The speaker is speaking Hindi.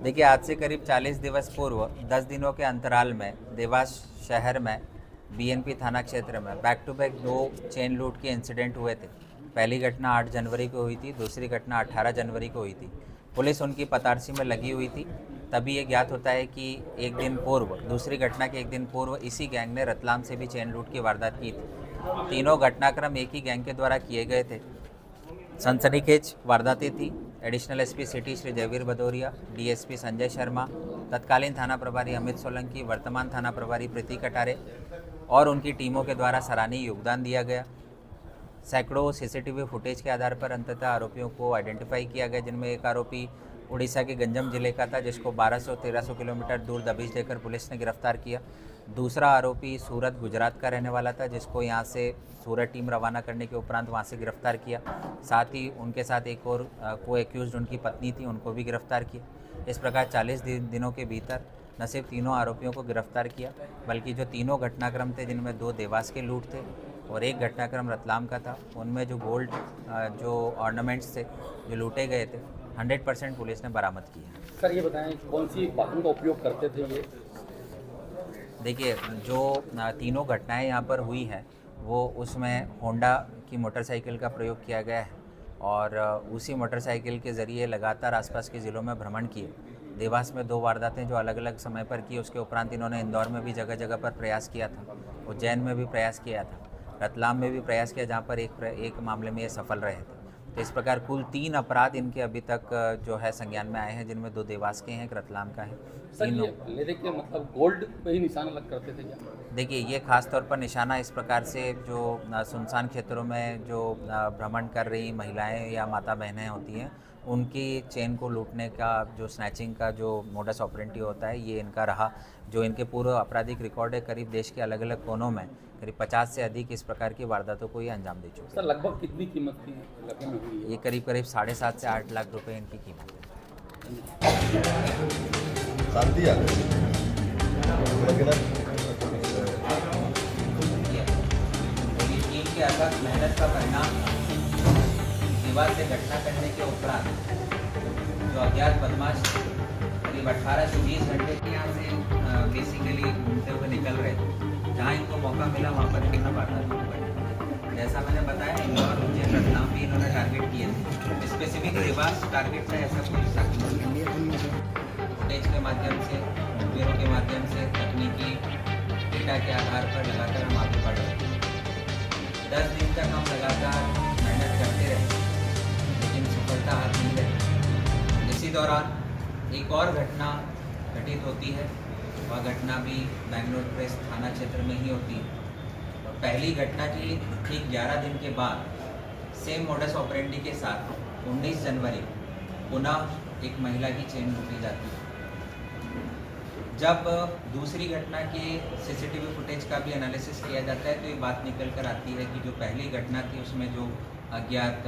देखिए, आज से करीब 40 दिवस पूर्व 10 दिनों के अंतराल में देवास शहर में बीएनपी थाना क्षेत्र में बैक टू बैक 2 चेन लूट के इंसिडेंट हुए थे। पहली घटना 8 जनवरी को हुई थी, दूसरी घटना 18 जनवरी को हुई थी। पुलिस उनकी पतारसी में लगी हुई थी। तभी ये ज्ञात होता है कि एक दिन पूर्व, दूसरी घटना के एक दिन पूर्व इसी गैंग ने रतलाम से भी चेन लूट की वारदात की थी। तीनों घटनाक्रम एक ही गैंग के द्वारा किए गए थे। सनसनीखेज वारदातें थी। Additional SP city Shri Jaiveer Bhadauria, DSP Sanjay Sharma, तत्कालीन थाना प्रभारी अमित सोलंकी, वर्तमान थाना प्रभारी प्रीति कटारे और उनकी टीमों के द्वारा सराहनीय योगदान दिया गया। सैकड़ों सीसीटीवी फुटेज के आधार पर अंततः आरोपियों को आइडेंटिफाई किया गया, जिनमें एक आरोपी उड़ीसा के गंजम जिले का था, जिसको 1200-1300 किलोमीटर दूर दबिश देकर पुलिस ने गिरफ्तार किया। दूसरा आरोपी सूरत गुजरात का रहने वाला था, जिसको यहाँ से सूरत टीम रवाना करने के उपरांत वहाँ से गिरफ्तार किया। साथ ही उनके साथ एक और को एक्यूज्ड उनकी पत्नी थी, उनको भी गिरफ्तार किया। इस प्रकार 40 दिनों के भीतर न सिर्फ तीनों आरोपियों को गिरफ्तार किया, बल्कि जो तीनों घटनाक्रम थे, जिनमें 2 देवास के लूट थे और एक घटनाक्रम रतलाम का था, उनमें जो गोल्ड जो ऑर्नामेंट्स थे जो लूटे गए थे, 100% पुलिस ने बरामद किया। सर ये बताएं कौन सी वाहन का उपयोग करते थे ये? देखिए, जो तीनों घटनाएं यहाँ पर हुई हैं वो उसमें होंडा की मोटरसाइकिल का प्रयोग किया गया है और उसी मोटरसाइकिल के ज़रिए लगातार आसपास के ज़िलों में भ्रमण किए। देवास में 2 वारदातें जो अलग अलग समय पर की, उसके उपरांत इन्होंने इंदौर में भी जगह जगह पर प्रयास किया था, उज्जैन में भी प्रयास किया था, रतलाम में भी प्रयास किया, जहाँ पर एक मामले में ये सफल रहे थे। तो इस प्रकार कुल 3 अपराध इनके अभी तक जो है संज्ञान में आए हैं, जिनमें 2 देवास के हैं, एक रतलाम का है। सर ये लेने के मतलब गोल्ड पे ही निशाना लग करते थे क्या? देखिए, ये खास तौर पर निशाना इस प्रकार से जो सुनसान क्षेत्रों में जो भ्रमण कर रही महिलाएं या माता बहनें होती हैं, उनकी चेन को लूटने का, जो स्नैचिंग का जो मोडस ऑपरेंडी होता है, ये इनका रहा। जो इनके पूर्व आपराधिक रिकॉर्ड है, करीब देश के अलग अलग कोनों में करीब 50 से अधिक इस प्रकार की वारदातों को ये अंजाम दे चुके हैं। सर लगभग कितनी कीमत की लगे में हुई है? ये करीब 7.5 से 8 लाख रुपए इनकी कीमत है। टीम की अथक मेहनत का परिणाम देवास से घटना करने के उपरांत जो अज्ञात बदमाश करीब 18 से 20 घंटे के यहाँ से बेसिकली घूमते हुए निकल रहे थे। जहाँ इनको मौका मिला वहाँ पर इन्होंने वारदात शुरू कर दी। जैसा मैंने बताया, इंदौर, उज्जैन, रतलाम भी इन्होंने टारगेट किए थे। स्पेसिफिक देवास टारगेट था, ऐसा कोई फुटेज के माध्यम से, मुखबिरों के माध्यम से, तकनीकी डेटा के आधार पर लगातार हम आगे बढ़ रहे हैं। 10 दिन तक हम लगातार मेहनत करते रहे, लेकिन सफलता हाथ नहीं लगी। इसी दौरान एक और घटना घटित होती है। वह घटना भी बेंगलोर प्रेस थाना क्षेत्र में ही होती है और पहली घटना की ठीक 11 दिन के बाद सेम मोडस ऑपरेंडी के साथ 19 जनवरी पुनः एक महिला की चेन लूटी जाती है। जब दूसरी घटना के सीसीटीवी फुटेज का भी एनालिसिस किया जाता है, तो ये बात निकल कर आती है कि जो पहली घटना थी उसमें जो अज्ञात